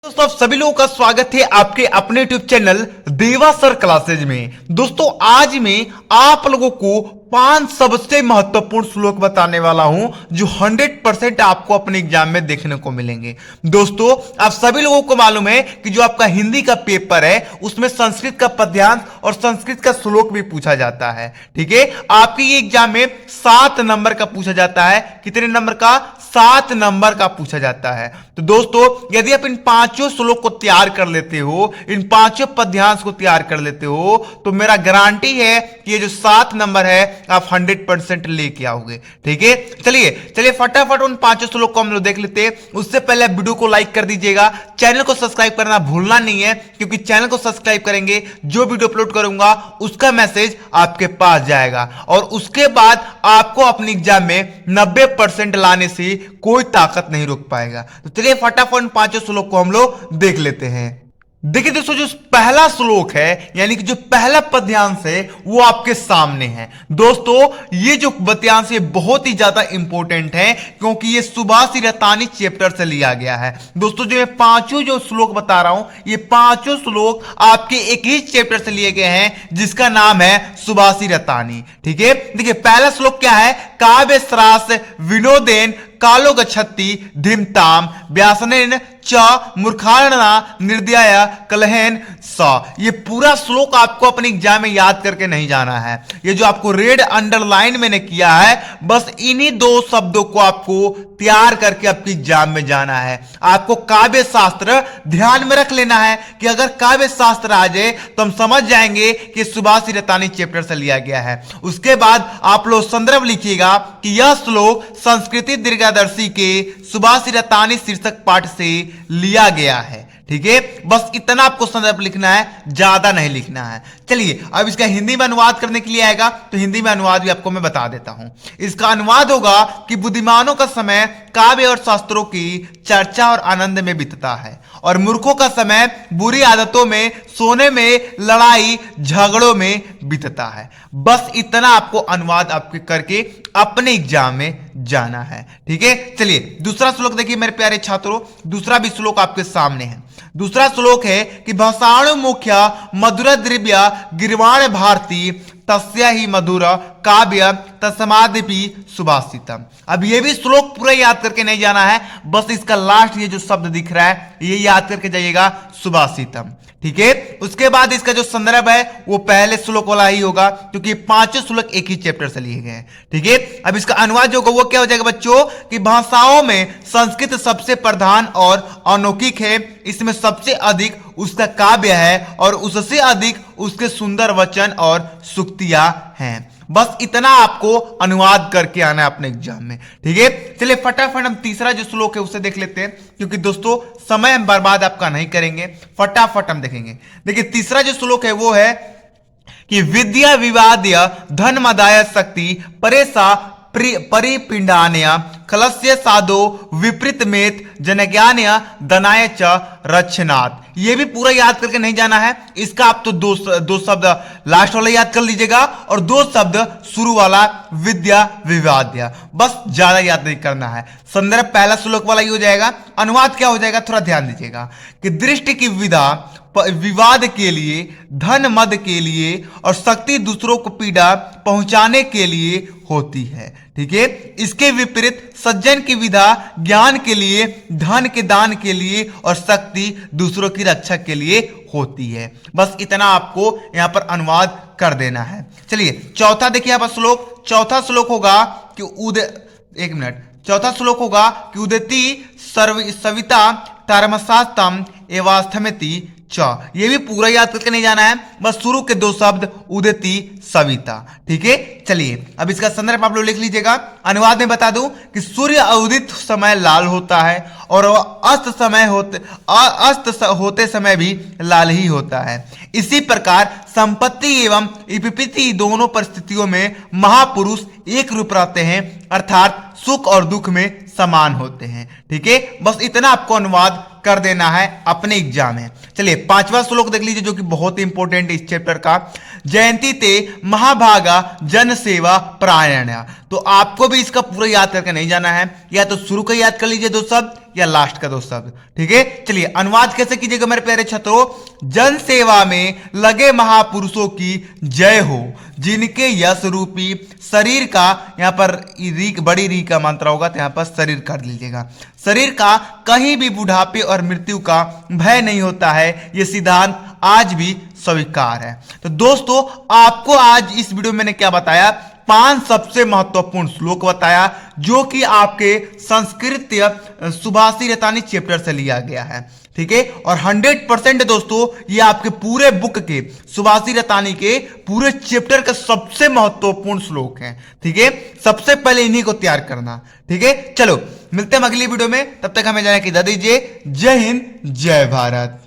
दोस्तों आप सभी लोगों का स्वागत है आपके अपने यूट्यूब चैनल देवा सर क्लासेज में। दोस्तों आज मैं आप लोगों को 5 सबसे महत्वपूर्ण श्लोक बताने वाला हूं जो 100% आपको अपने एग्जाम में देखने को मिलेंगे। दोस्तों आप सभी लोगों को मालूम है कि जो आपका हिंदी का पेपर है उसमें संस्कृत का पद्यांश और संस्कृत का श्लोक भी पूछा जाता है। ठीक है, आपके ये एग्जाम में 7 नंबर का पूछा जाता है। कितने नंबर का? 7 नंबर का पूछा जाता है। तो दोस्तों यदि आप इन 5 श्लोक को तैयार कर लेते हो, इन 5 पद्यांश को तैयार कर लेते हो, तो मेरा गारंटी है कि ये जो 7 नंबर है आप 100% लेके आओगे। ठीक है, चलिए फटाफट उन 5 श्लोक को हम लोग देख लेते हैं। उससे पहले वीडियो को लाइक कर दीजिएगा, चैनल को सब्सक्राइब करना भूलना नहीं है, क्योंकि चैनल को सब्सक्राइब करेंगे जो वीडियो अपलोड करूंगा उसका मैसेज आपके पास जाएगा और उसके बाद आपको अपनी एग्जाम में 90% लाने से कोई ताकत नहीं रोक पाएगा। तो चलिए फटाफट 5 श्लोक को हम लोग देख लेते हैं। देखिए दोस्तों जो पहला श्लोक है यानी कि जो पहला पद्यांश है वो आपके सामने है। दोस्तों ये जो पद्यांश है बहुत ही ज्यादा इंपॉर्टेंट है क्योंकि ये सुभाषी रतानी चैप्टर से लिया गया है। दोस्तों जो मैं 5 जो श्लोक बता रहा हूं ये 5 श्लोक आपके एक ही चैप्टर से लिए गए हैं जिसका नाम है सुभाषी रतानी। ठीक है, देखिए पहला श्लोक क्या है? काव्य श्रास विनोदेन कालो गच्छति धीमताम व्यासनेन च मूर्खाणा निर्दया कलहेन स। ये पूरा श्लोक आपको अपने एग्जाम में याद करके नहीं जाना है। ये जो आपको रेड अंडरलाइन मैंने किया है बस इन्हीं 2 शब्दों को आपको तैयार करके आपके एग्जाम में जाना है। आपको काव्य शास्त्र ध्यान में रख लेना है कि अगर काव्य शास्त्र आ जाए तो हम समझ जाएंगे कि सुभाषी रतानी चैप्टर से लिया गया है। उसके बाद आप लोग संदर्भ लिखिएगा कि यह श्लोक संस्कृति दीर्घदर्शी के सुभाषी रतानी शीर्षक पाठ से लिया गया है। ठीक है, बस इतना आपको संदर्भ लिखना है, ज्यादा नहीं लिखना है। चलिए अब इसका हिंदी में अनुवाद करने के लिए आएगा तो हिंदी में अनुवाद भी आपको मैं बता देता हूं। इसका अनुवाद होगा कि बुद्धिमानों का समय काव्य और शास्त्रों की चर्चा और आनंद में बीतता है और मूर्खों का समय बुरी आदतों में, सोने में, लड़ाई झगड़ों में बीतता है। बस इतना आपको अनुवाद आपके करके अपने एग्जाम में जाना है। ठीक है, चलिए दूसरा श्लोक देखिए मेरे प्यारे छात्रों, दूसरा भी श्लोक आपके सामने है। दूसरा श्लोक है कि भाषाणु मुख्य मधुर द्रव्य गिरवाण भारती तस्या ही मधुर काव्य तस्मादिपि सुभाषितम। अब ये भी श्लोक पूरा याद करके नहीं जाना है, बस इसका लास्ट ये जो शब्द दिख रहा है ये याद करके जाइएगा, सुभाषितम। ठीक है, उसके बाद इसका जो संदर्भ है वो पहले श्लोक वाला ही होगा क्योंकि 5 श्लोक एक ही चैप्टर से लिए गए हैं। ठीक है, अब इसका अनुवाद जो होगा वो क्या हो जाएगा बच्चों कि भाषाओं में संस्कृत सबसे प्रधान और अलौकिक है, इसमें सबसे अधिक उसका काव्य है और उससे अधिक उसके सुंदर वचन और सूक्तियां हैं। बस इतना आपको अनुवाद करके आना है अपने एग्जाम में। ठीक है, चलिए फटाफट हम तीसरा जो श्लोक है उसे देख लेते हैं क्योंकि दोस्तों समय हम बर्बाद आपका नहीं करेंगे, फटाफट हम देखेंगे। देखिए तीसरा जो श्लोक है वो है कि विद्या विवाद्य धन मदाय शक्ति परेशा परिपिंडान्य खलस्य साधो विपरीत मेत जनज्ञान्य दनाय च रक्षनाथ। ये भी पूरा याद करके नहीं जाना है, इसका आप तो दो शब्द लास्ट वाला याद कर लीजिएगा और 2 शब्द शुरू वाला विद्या विवाद्य, बस ज्यादा याद नहीं करना है। संदर्भ पहला श्लोक वाला ही हो जाएगा, अनुवाद क्या हो जाएगा थोड़ा ध्यान दीजिएगा कि दृष्टि की विधा विवाद के लिए, धन मद के लिए और शक्ति दूसरों को पीड़ा पहुंचाने के लिए होती है। ठीक है, इसके विपरीत सज्जन की विधा ज्ञान के लिए, धन के दान के लिए और शक्ति दूसरों की रक्षा के लिए होती है। बस इतना आपको यहां पर अनुवाद कर देना है। चलिए चौथा देखिए यहां पर श्लोक, चौथा श्लोक होगा कि चौथा श्लोक होगा कि उदती सविता धर्मशास्त्रम एवास्थमिति च। ये भी पूरा याद करके नहीं जाना है, बस शुरू के 2 शब्द उदती सविता। ठीक है, चलिए अब इसका संदर्भ आप लोग लिख लीजिएगा। अनुवाद में बता दूं कि सूर्य उदित समय लाल होता है और अस्त होते समय भी लाल ही होता है। इसी प्रकार संपत्ति एवं विपत्ति दोनों परिस्थितियों में महापुरुष एक रूप रहते हैं, अर्थात सुख और दुख में समान होते हैं। ठीक है, बस इतना आपको अनुवाद कर देना है अपने एग्जाम में। चलिए 5वां श्लोक देख लीजिए जो कि बहुत ही इंपॉर्टेंट है इस चैप्टर का। जयंती ते महाभागा जन सेवा प्रायण। तो आपको भी इसका पूरा याद करके नहीं जाना है, या तो शुरू का याद कर लीजिए 2 शब्द या लास्ट का दो शब्द। ठीक है, चलिए अनुवाद कैसे कीजिएगा मेरे प्यारे छात्रों। जन सेवा में लगे महापुरुषों की जय हो, जिनके यश रूपी शरीर का, यहां पर बड़ी री का मात्रा होगा तो यहां पर शरीर कर लीजिएगा, शरीर का कहीं भी बुढ़ापे और मृत्यु का भय नहीं होता है, यह सिद्धांत आज भी स्वीकार है। तो दोस्तों आपको आज इस वीडियो में मैंने क्या बताया, 5 सबसे महत्वपूर्ण श्लोक बताया जो कि आपके संस्कृत सुभाषी रतानी चैप्टर से लिया गया है। ठीक है, और 100% दोस्तों ये आपके पूरे बुक के सुभाषी रतानी के पूरे चैप्टर का सबसे महत्वपूर्ण श्लोक है। ठीक है, सबसे पहले इन्हीं को तैयार करना। ठीक है, चलो मिलते हैं अगली वीडियो में, तब तक हमें जाने की इजाजत दीजिए। जय हिंद, जय भारत।